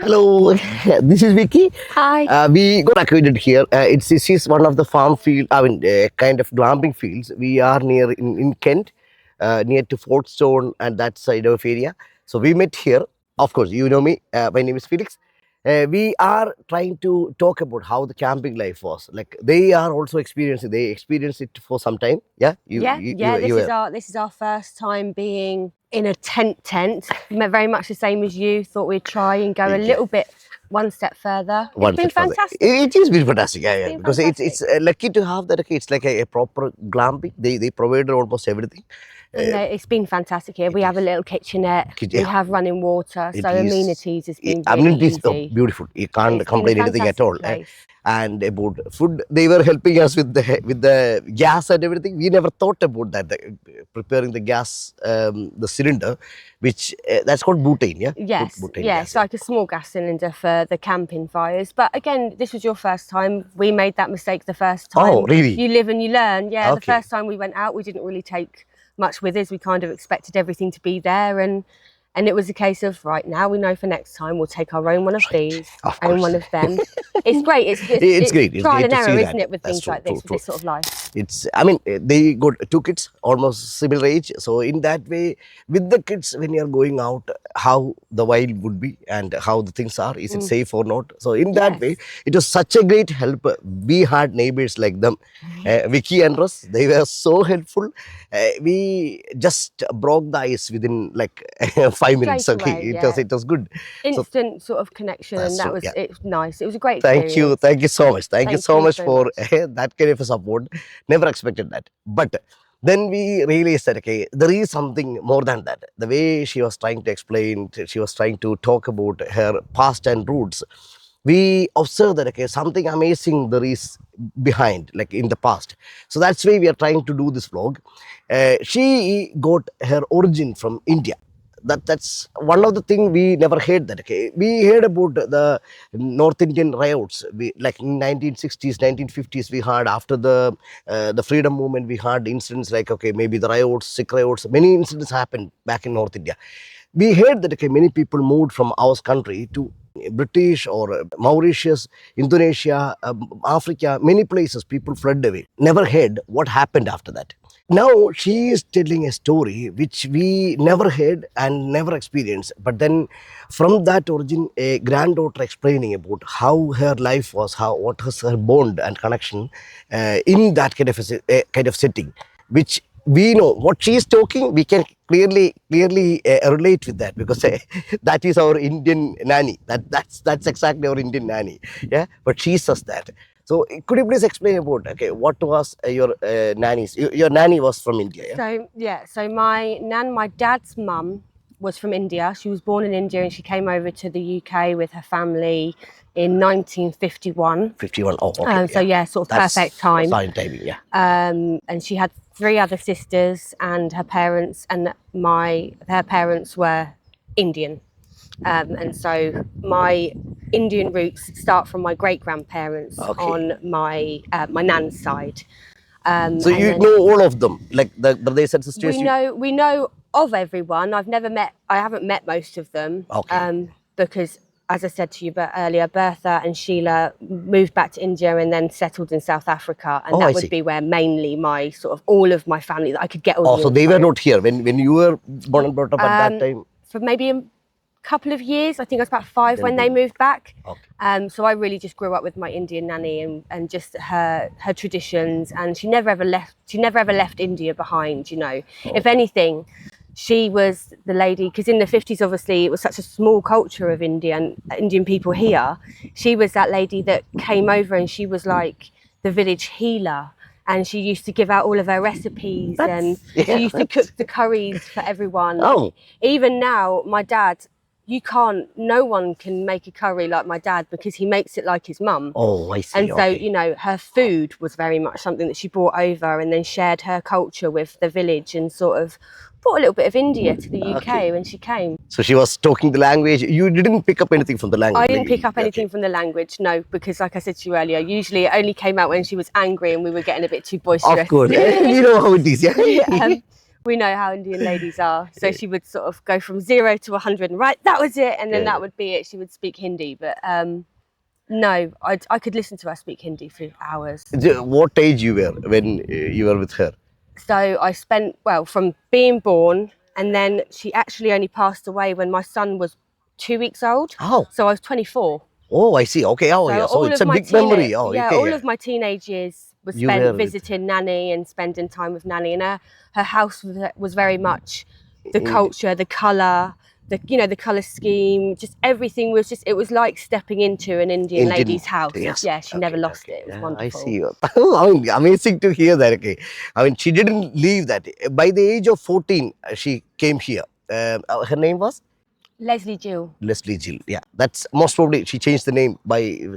Hello, this is Vicky. Hi. We got acquainted here. This is one of the farm field, kind of glamping fields. We are near in Kent, near to Fortstone and that side of area. So we met here. Of course, you know me. My name is Felix. We are trying to talk about how the camping life was. Like they are also experiencing. They experienced it for some time. Yeah. This is our first time being in a tent. Very much the same as you. Thought we'd try and go a little bit one step further. It's been fantastic. It has been fantastic. Yeah. Because fantastic. it's lucky to have that. Okay, it's like a proper glamping. They provided almost everything. It's been fantastic here. We have a little kitchenette. We have running water. So amenities has been really easy. Beautiful. You can't complain anything at all. Place. And about food, they were helping us with the gas and everything. We never thought about that. Preparing the gas, the cylinder, which that's called butane. Yeah. Yes. Butane yes, like a small gas cylinder for the camping fires. But again, this was your first time. We made that mistake the first time. Oh, really? You live and you learn. Yeah. Okay. The first time we went out, we didn't really take much with us. We kind of expected everything to be there, and it was a case of right now we know for next time we'll take our own one of these and one of them. It's great. It's great. It's trial and error, isn't it, with things like this, with this sort of life. They got two kids, almost similar age. So in that way, with the kids, when you're going out, how the wild would be and how the things are, is it safe or not? So in that way, it was such a great help. We had neighbors like them, Vicky and Russ. They were so helpful. We just broke the ice within like 5 minutes. It was good. Instant sort of connection, and that was it. Nice. It was a great experience. Thank you so much. Thank you so much for that kind of a support. Never expected that. But then we realized that, okay, there is something more than that. The way she was trying to explain, she was trying to talk about her past and roots. We observed that, okay, something amazing there is behind, like in the past. So that's why we are trying to do this vlog. She got her origin from India. That's one of the things we never heard that. Okay, we heard about the North Indian riots. Like in 1960s, 1950s, we had after the freedom movement, we had incidents like, okay, maybe the riots, Sikh riots. Many incidents happened back in North India. We heard that, okay, many people moved from our country to British or Mauritius, Indonesia, Africa, many places. People fled away. Never heard what happened after that. Now she is telling a story which we never heard and never experienced. But then from that origin, a granddaughter explaining about how her life was, what was her bond and connection in that kind of setting, which we know what she is talking, we can clearly relate with that, because that is our Indian nanny. That's exactly our Indian nanny. Yeah, but she says that. So could you please explain about, okay, what was your nannies? Your nanny was from India, yeah? So my dad's mum was from India. She was born in India and she came over to the UK with her family in 1951. 51, oh, okay. Sort of that's perfect time. Fine timing, yeah. And she had 3 other sisters, and her parents were Indian. And so my Indian roots start from my great-grandparents on my nan's side. So you know all of them, like the brothers and sisters? We know of everyone. I haven't met most of them. Because, as I said to you earlier, Bertha and Sheila moved back to India and then settled in South Africa, and that would be where mainly my sort of all of my family that I could get all. So they were not here when you were born and brought up at that time. For maybe a couple of years. I think I was about 5 when they moved back. So I really just grew up with my Indian nanny and just her traditions, and she never ever left India behind, you know. If anything, she was the lady, because in the 50s obviously it was such a small culture of Indian people here. She was that lady that came over, and she was like the village healer. And she used to give out all of her recipes, and she used to cook the curries for everyone. Even now, my dad, no one can make a curry like my dad, because he makes it like his mum. I see. And so, you know, her food was very much something that she brought over and then shared her culture with the village, and sort of brought a little bit of India to the UK when she came. So she was talking the language. You didn't pick up anything from the language? I didn't pick up anything from the language, no, because like I said to you earlier, usually it only came out when she was angry and we were getting a bit too boisterous. Of course. You know how it is, yeah? we know how Indian ladies are. So she would sort of go from 0 to 100 and right, that was it. And then that would be it. She would speak Hindi. But no, I could listen to her speak Hindi for hours. What age you were when you were with her? So I spent, well, from being born, and then she actually only passed away when my son was 2 weeks old. Oh. So I was 24. Oh, I see. Okay. Oh, yeah. So it's a big memory. Oh, yeah, okay, all of my teenage years was spent visiting Nanny and spending time with Nanny. And her house was very much the culture, the colour, the colour scheme, just everything was just, it was like stepping into an Indian lady's house. Yes. Yeah, she never lost it. It was wonderful. I see. I mean, amazing to hear that. Okay. I mean, she didn't leave that. By the age of 14, she came here. Her name was? Leslie Jill. Leslie Jill. Yeah, that's most probably she changed the name by.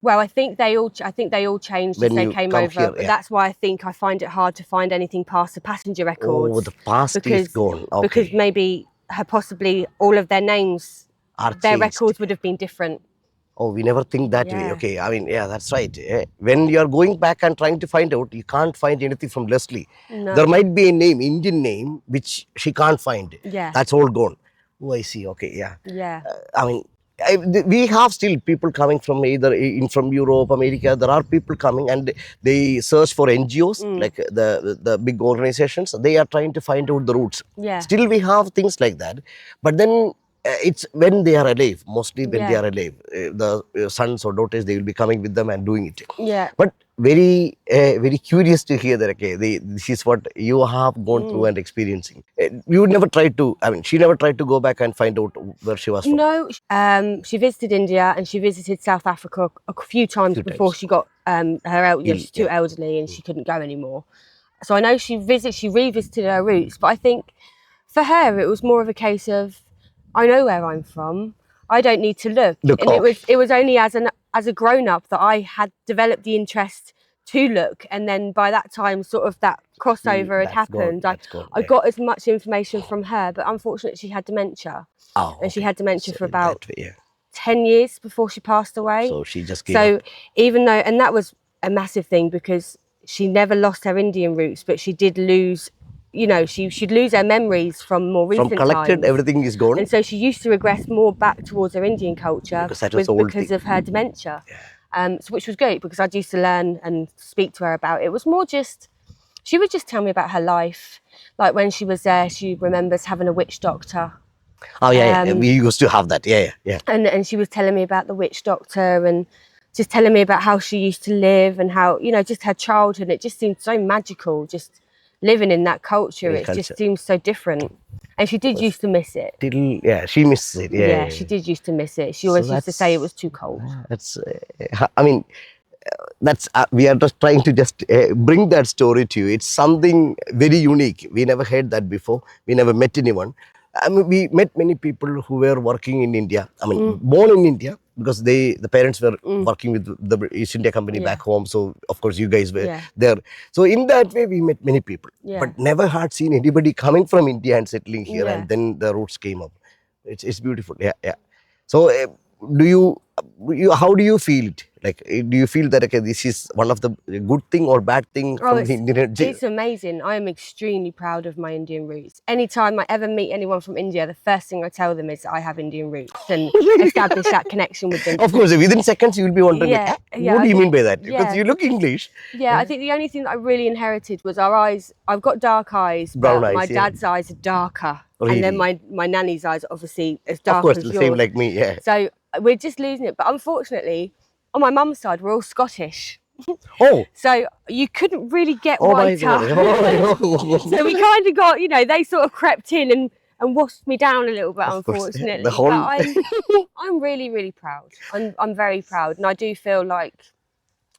Well, I think they all changed as they came over. Here, but that's why I think I find it hard to find anything past the passenger records. Oh, the past is gone. Okay. Because maybe possibly all of their names, their changed. records would have been different. Oh, we never think that way. Okay, I mean, yeah, that's right. When you are going back and trying to find out, you can't find anything from Leslie. No. There might be a name, Indian name, which she can't find. Yeah. That's all gone. Oh, I see. Okay, yeah. Yeah. I mean, we have still people coming from either from Europe, America. There are people coming and they search for NGOs, like the big organizations. They are trying to find out the roots. Yeah. Still, we have things like that. But then it's when they are alive, mostly when they are alive. The sons or daughters, they will be coming with them and doing it. Yeah. But very curious to hear that, okay, this is what you have gone through and experiencing. You never tried to, I mean, she never tried to go back and find out where she was from. No, she visited India and she visited South Africa a few times before she got she's too elderly and she couldn't go anymore. So I know she revisited her roots, but I think for her it was more of a case of, I know where I'm from. I don't need to look. And it was only as a grown-up that I had developed the interest to look, and then by that time sort of that crossover had happened. I got as much information from her, but unfortunately she had dementia. Oh, and she had dementia for about 10 years before she passed away. So she just gave up. Even though, and that was a massive thing because she never lost her Indian roots, but she did lose, she'd lose her memories from more recent times. Everything is gone. And so she used to regress more back towards her Indian culture because of her dementia. Yeah. Which was great because I used to learn and speak to her about it. It was more just, she would just tell me about her life. Like when she was there, she remembers having a witch doctor. Oh, yeah. We used to have that. Yeah. And she was telling me about the witch doctor and just telling me about how she used to live and how, just her childhood. It just seemed so magical, just living in that culture. It just seems so different. And she did used to miss it. She misses it. Yeah, she did used to miss it. She always used to say it was too cold. That's, I mean, that's we are just trying to bring that story to you. It's something very unique. We never heard that before. We never met anyone. I mean, we met many people who were working in India. I mean, born in India because the parents were working with the East India Company back home. So, of course, you guys were there. So, in that way, we met many people. But never had seen anybody coming from India and settling here. And then the roots came up. It's beautiful. Yeah. So, how do you feel it? Like, do you feel that, okay, this is one of the good thing or bad thing from the Indian? It's amazing. I am extremely proud of my Indian roots. Anytime I ever meet anyone from India, the first thing I tell them is that I have Indian roots and establish that connection with them. Of course, within seconds you'll be wondering, what do you mean by that? Because you look English. Yeah, I think the only thing that I really inherited was our eyes. I've got dark eyes, brown but eyes, my dad's eyes are darker. Really? And then my nanny's eyes are obviously as dark as yours. Of course, the same like me, yeah. So we're just losing it. But unfortunately, on my mum's side, we're all Scottish. Oh. So you couldn't really get whiter. So we kind of got, they sort of crept in and washed me down a little bit, unfortunately. But I'm really, really proud. I'm very proud. And I do feel like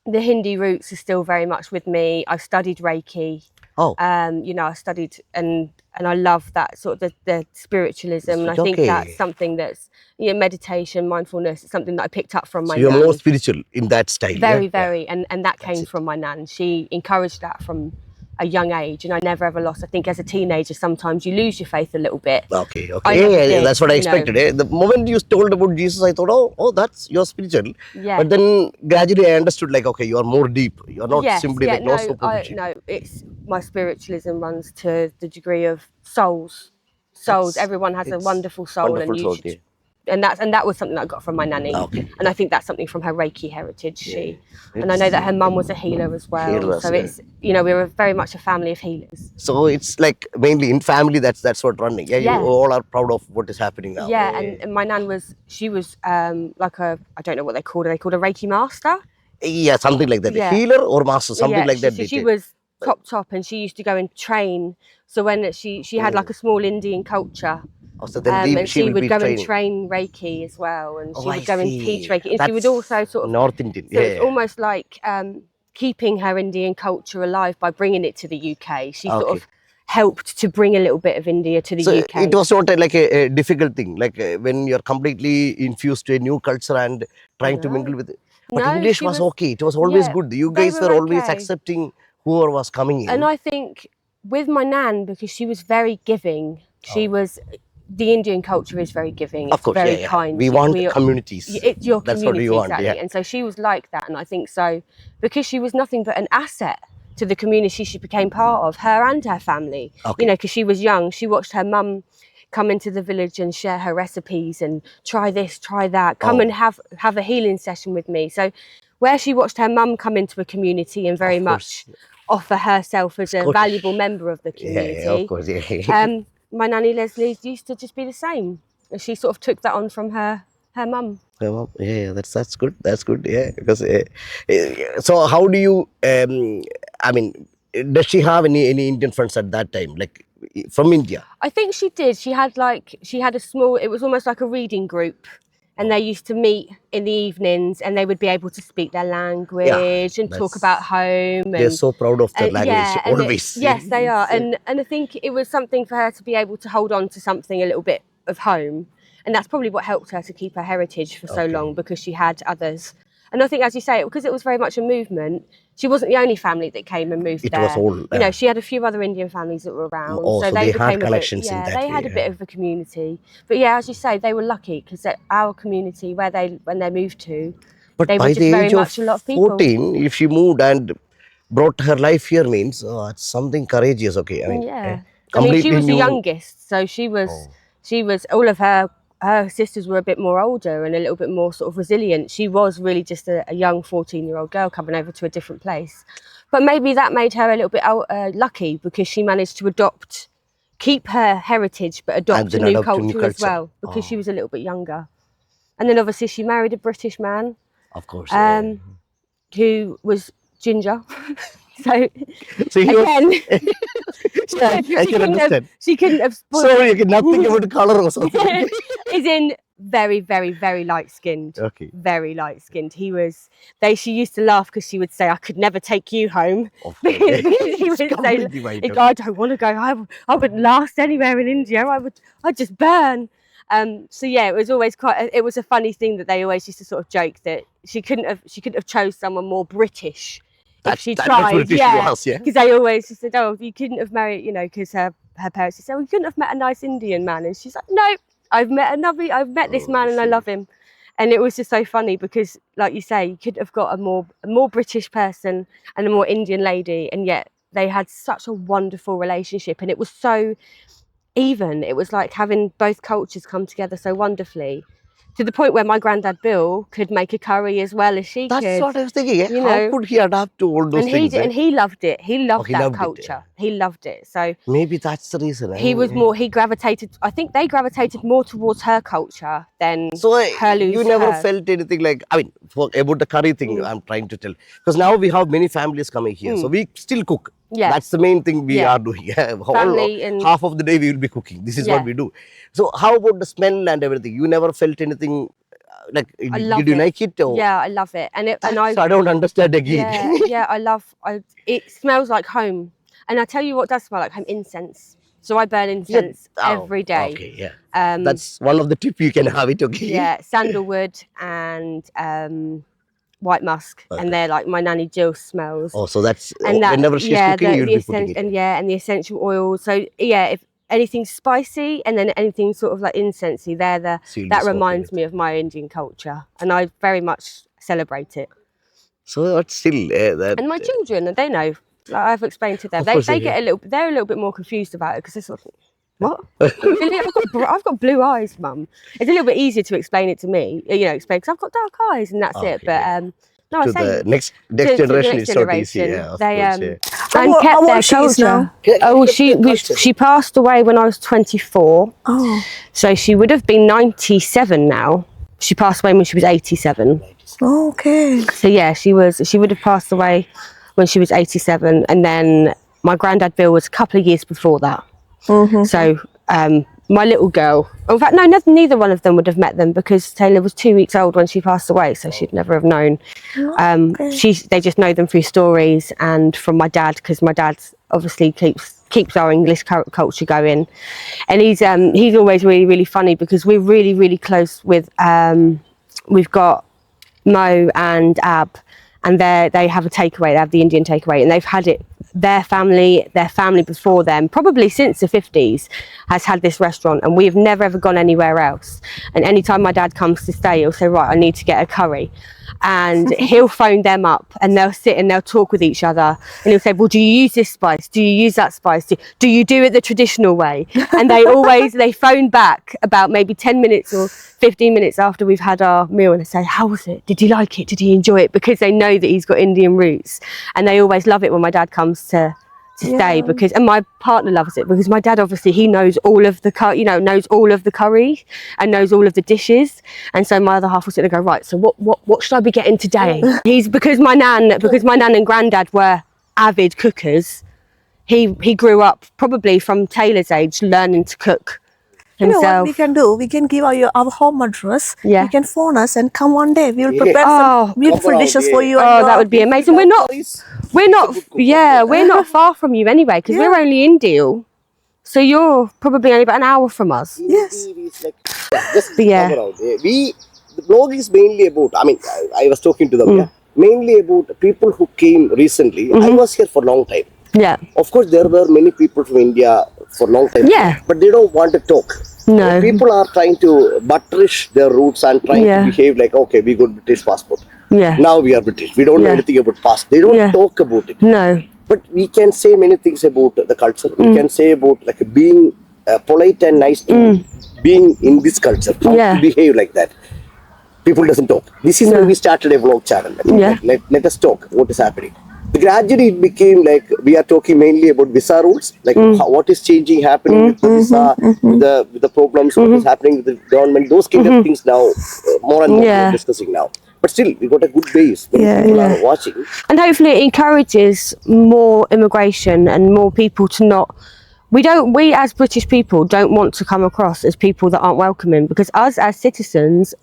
the Hindi roots are still very much with me. I've studied Reiki. Oh. I studied and I love that sort of the spiritualism. And I think that's something that's, meditation, mindfulness, it's something that I picked up from my nan. So you're more spiritual in that style. Very. And that came from my nan. She encouraged that from a young age, and I never ever lost. I think as a teenager, sometimes you lose your faith a little bit. Okay. Yeah, that's what I expected. The moment you told about Jesus, I thought, oh, that's you're spiritual. Yeah. But then gradually I understood, like, okay, you are more deep. You're not simply like no superficial. No, it's my spiritualism runs to the degree of souls. Everyone has a wonderful soul, and you should, and that was something that I got from my nanny. And I think that's something from her Reiki heritage. And I know that her mum was a healer as well. So it's, you know, we were very much a family of healers. So it's like mainly in family that's what running. Yeah, you all are proud of what is happening now. Yeah, and my nan she was like I don't know what they called her. They called her Reiki master. Yeah, something like that. Healer or master, something like that. She was top, and she used to go and train. So when she had like a small Indian culture. So then and she would go and train Reiki as well, and she would go and teach Reiki, and she would also sort of North Indian. So it's almost like keeping her Indian culture alive by bringing it to the UK. She sort of helped to bring a little bit of India to the UK. It was not like a difficult thing, like when you're completely infused to a new culture and trying to mingle with it. But English was okay. It was always good. You guys were always accepting whoever was coming in. And I think with my nan, because she was very giving, she was. The Indian culture is very giving. It's very kind. We want communities. It's your That's community, what we want. exactly. And so she was like that. And I think so, because she was nothing but an asset to the community she became part of, her and her family. You know, because she was young. She watched her mum come into the village and share her recipes and try this, try that, come and have a healing session with me. So where she watched her mum come into a community and very much offer herself as a valuable member of the community. Yeah, of course, my nanny Leslie used to just be the same. And she sort of took that on from her mum. Yeah, that's good. That's good. Yeah, because so how do you? I mean, does she have any Indian friends at that time, like from India? I think she did. She had a small. It was almost like a reading group, and they used to meet in the evenings, and they would be able to speak their language and talk about home. They're so proud of their language, always. Yes, they are. And I think it was something for her to be able to hold on to something a little bit of home. And that's probably what helped her to keep her heritage for so long, because she had others. And I think, as you say, because it was very much a movement, she wasn't the only family that came and moved there. It was all. You know, she had a few other Indian families that were around. So they had connections in that they had a bit of a community. But yeah, as you say, they were lucky, because our community, when they moved to, they were just very much a lot of people. 14, if she moved and brought her life here, means it's something courageous. I mean, she was the youngest, so she was all of her sisters were a bit more older and a little bit more sort of resilient. She was really just a young 14-year-old girl coming over to a different place. But maybe that made her a little bit lucky, because she managed to keep her heritage, but adopt a new culture as well, because she was a little bit younger. And then obviously she married a British man. Of course. Who was ginger. So again, I can understand. She couldn't have spoiled. Sorry, nothing about the color or something. Is in very, very, very light-skinned. Very light-skinned. She used to laugh, because she would say, "I could never take you home." He would say, "I don't want to go. I wouldn't last anywhere in India. I'd just burn." So yeah, it was always it was a funny thing that they always used to sort of joke that she couldn't have chose someone more British. If she tried, because they always just said, "Oh, you couldn't have married," you know, because her parents said, "Oh, you couldn't have met a nice Indian man," and she's like, "No, I've met this man and I love him." And it was just so funny, because, like you say, you could have got a more British person and a more Indian lady, and yet they had such a wonderful relationship, and it was so even. It was like having both cultures come together so wonderfully. To the point where my granddad Bill could make a curry as well as she could. That's what I was thinking. How could he adapt to all those things? And he loved it. He loved that culture. He loved it. So maybe that's the reason. He gravitated. I think they gravitated more towards her culture than her losing. You never felt anything like, I mean, about the curry thing, I'm trying to tell. Because now we have many families coming here. So we still cook. Yeah. That's the main thing we are doing. Half of the day we will be cooking. This is what we do. So how about the smell and everything? You never felt anything like, did you like it? Or? Yeah, I love it. So I don't understand again. It smells like home. And I tell you what does smell like home: incense. So I burn incense every day. Okay, yeah. That's one of the tips you can have it, Yeah, sandalwood and white musk, and they're like my nanny Jill smells. So that's whenever she's cooking, you'll be putting it. And the essential oils. So yeah, if anything spicy and then anything sort of like incensey, that reminds me of my Indian culture, and I very much celebrate it. So that's still and my children, they know. Like I've explained to them. Of They course they get they're a little bit more confused about it because they're sort of, what? Really? I've got blue eyes, Mum. It's a little bit easier to explain it to me, explain because I've got dark eyes and that's it. But no, I To was saying the next to the generation, next it's not easy. generation, Yeah, of they course, yeah. and How kept old their she is culture. now? Oh, Kept their culture. she passed away when I was 24. Oh, So she would have been 97 now. She passed away when she was 87. okay. So yeah, she would have passed away when she was 87, and then my granddad Bill was a couple of years before that. So my little girl, in fact, no, neither one of them would have met them because Taylor was 2 weeks old when she passed away, so she'd never have known. They just know them through stories and from my dad, because my dad obviously keeps our English culture going, and he's always really, really funny because we're really, really close with we've got Mo and Ab, and they have a takeaway. They have the Indian takeaway, and they've had it. Their family before them, probably since the 50s, has had this restaurant, and we've never ever gone anywhere else. And anytime my dad comes to stay, he'll say, right, I need to get a curry. And he'll phone them up and they'll sit and they'll talk with each other, and he'll say, well, do you use this spice? Do you use that spice? Do you do it the traditional way? And they phone back about maybe 10 minutes or 15 minutes after we've had our meal, and they say, how was it? Did you like it? Did you enjoy it? Because they know that he's got Indian roots, and they always love it when my dad comes to stay, because, and my partner loves it because my dad, obviously, he knows all of the knows all of the curry and knows all of the dishes, and so my other half will sit and go, right, so what should I be getting today? Because my nan and granddad were avid cookers. He grew up probably from Taylor's age learning to cook himself. You know what we can do? We can give our home address. Yeah. You can phone us and come one day. We will prepare some beautiful dishes for you. Oh, that would be amazing. We're not far from you anyway, because we're only in Deal. So you're probably only about an hour from us. Yes. The blog is mainly about, I was talking to them, mainly about people who came recently. I was here for a long time. Yeah. Of course, there were many people from India for a long time. Yeah. But they don't want to talk. No. People are trying to buttress their roots and trying to behave like, okay, we got British passport. Yeah. Now we are British. We don't know anything about past. They don't talk about it. No. But we can say many things about the culture. We can say about like being polite and nice to being in this culture. How to behave like that. People doesn't talk. This is when we started a vlog channel. Let us talk what is happening. Gradually it became like we are talking mainly about visa rules, like what is changing, happening with the visa, with the problems, what is happening with the government, those kind of things now, more and more we are discussing now. But still, we got a good base when people are watching. And hopefully it encourages more immigration and more people to not... We as British people don't want to come across as people that aren't welcoming, because us as citizens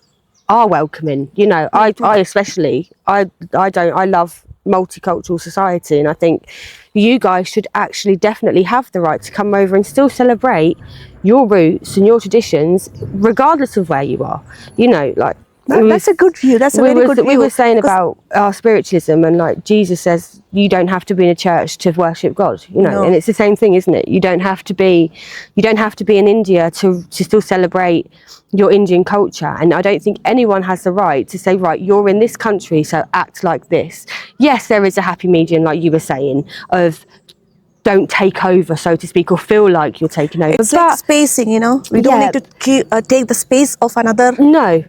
are welcoming. I especially, I love multicultural society, and I think you guys should actually definitely have the right to come over and still celebrate your roots and your traditions regardless of where you are. That's a good view. That's a very good view. We were saying about our spiritualism, and like Jesus says, you don't have to be in a church to worship God. And it's the same thing, isn't it? You don't have to be in India to still celebrate your Indian culture. And I don't think anyone has the right to say, right, you're in this country, so act like this. Yes, there is a happy medium, like you were saying, of don't take over, so to speak, or feel like you're taking over. It's like spacing, we don't need to take the space of another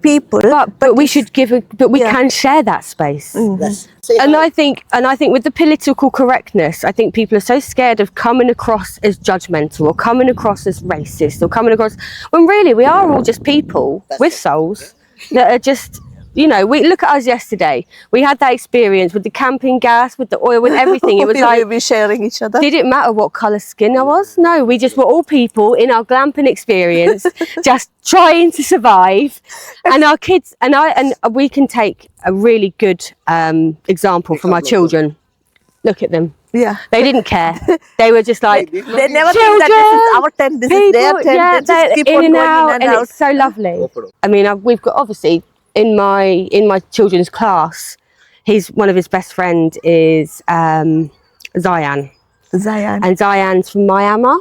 people. But we should we can share that space. And I think with the political correctness, I think people are so scared of coming across as judgmental or coming across as racist or coming across, when really we are all just people with souls that are just... we look at us yesterday. We had that experience with the camping gas, with the oil, with everything. It was like we sharing each other. Did it matter what colour skin I was? No, we just were all people in our glamping experience, just trying to survive. And our kids and we can take a really good example from our children. Look at them. Yeah. They didn't care. They were just like, they never think that this is our tent, this is their tent. Yeah, they just keep in on and going out, in and out. It's so lovely. I mean, we've got, obviously, in my children's class, one of his best friend is Zayan. And Zayan's from Myanmar.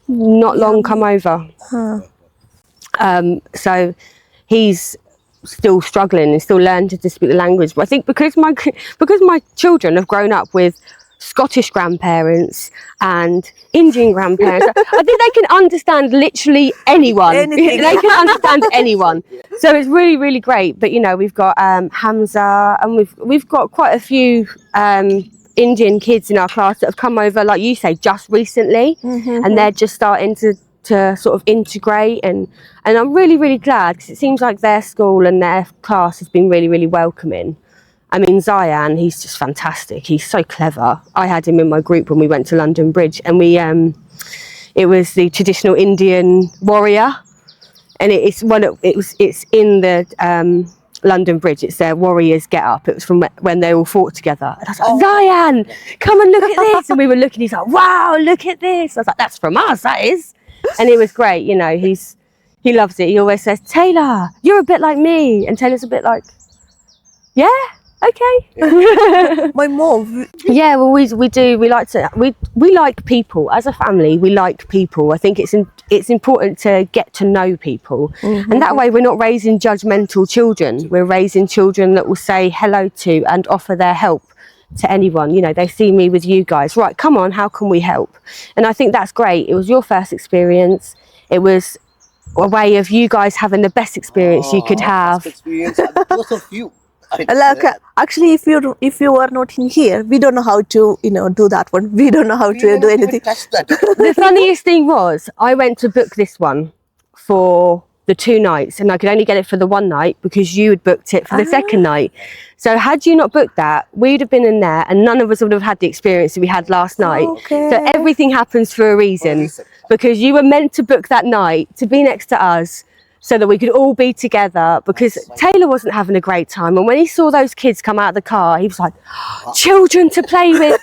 Not long come over. So he's still struggling and still learning to speak the language. But I think because my children have grown up with Scottish grandparents and Indian grandparents. I think they can understand literally anyone. Anything. They can understand anyone. So it's really, really great. But you know, we've got Hamza, and we've got quite a few Indian kids in our class that have come over, like you say, just recently, and they're just starting to sort of integrate, and I'm really, really glad, because it seems like their school and their class has been really, really welcoming. I mean, Zayan, he's just fantastic. He's so clever. I had him in my group when we went to London Bridge, and it was the traditional Indian warrior, and it's in the London Bridge. It's their warriors get up. It was from when they all fought together. And I was like, Zayan, come and look at this. And we were looking, he's like, wow, look at this. I was like, that's from us, that is. And it was great, you know, he loves it. He always says, Taylor, you're a bit like me. And Taylor's a bit like, yeah, okay. My mom. Yeah, well, we do. We like people as a family. We like people. I think it's important to get to know people, and that way we're not raising judgmental children. We're raising children that will say hello to and offer their help to anyone. You know, they see me with you guys. Right, come on, how can we help? And I think that's great. It was your first experience. It was a way of you guys having the best experience you could have. Experience, because of you. Like actually, if you were not in here, we don't know how to do that one. We don't know how to do anything. The funniest thing was, I went to book this one for the 2 nights, and I could only get it for the 1 night because you had booked it for the second night. So had you not booked that, we'd have been in there, and none of us would have had the experience that we had last night. Okay. So everything happens for a reason, because you were meant to book that night to be next to us, so that we could all be together, because Taylor wasn't having a great time. And when he saw those kids come out of the car, he was like, children to play with.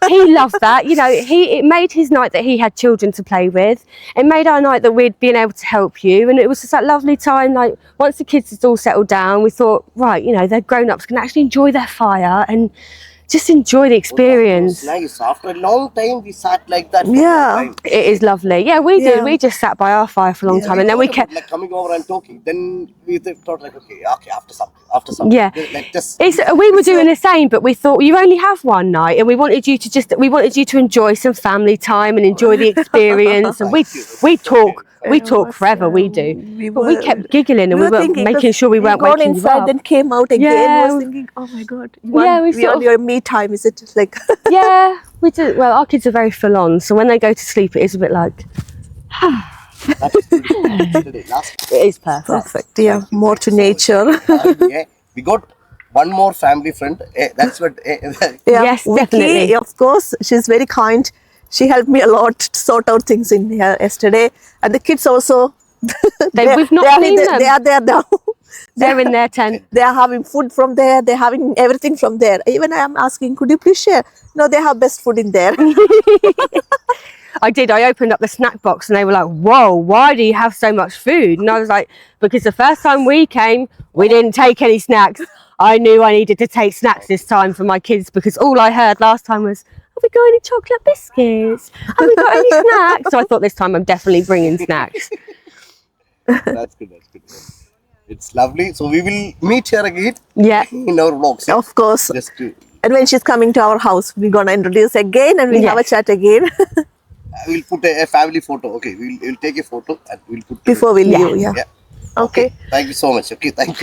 He loved that. You know, it made his night that he had children to play with. It made our night that we'd been able to help you. And it was just that lovely time. Like, once the kids had all settled down, we thought, right, you know, they're grown-ups, can actually enjoy their fire and just enjoy the experience. Nice. After a long time, we sat like that. Yeah. It is lovely. Yeah, we did. We just sat by our fire for a long time, and then we kept like coming over and talking. Then we thought like, okay, after something. Yeah, Like just we were doing the same, but we thought you only have 1 night, and we wanted you to enjoy some family time and enjoy the experience. And we talk forever. We do. But we kept giggling, and we were making sure we weren't waking you inside, up. then came out again. Yeah. Was thinking, oh my god. We on your me time. Is it like? Yeah, we do. Well, our kids are very full on, so when they go to sleep, it is a bit like. It is Perfect. Yeah, more to nature. Yeah, we got one more family friend. That's what. Yes, Vicky, definitely. of course, she's very kind. She helped me a lot to sort out things in here yesterday, and the kids also. We've not seen them. They are there now. They're in their tent. They are having food from there. They're having everything from there. Even I am asking, could you please share? No, they have best food in there. I did. I opened up the snack box, and they were like, whoa, why do you have so much food? And I was like, because the first time we came, we didn't take any snacks. I knew I needed to take snacks this time for my kids, because all I heard last time was, have we got any chocolate biscuits? Have we got any snacks? So I thought this time I'm definitely bringing snacks. That's good. It's lovely. So we will meet here again. Yeah. In our vlogs. Of course. Just to, And when she's coming to our house, we're gonna introduce again, and we'll have a chat again. we'll put a family photo. Okay, we'll take a photo and we'll put Before we leave. Yeah. Yeah. Okay. Thank you so much. Okay, thank you.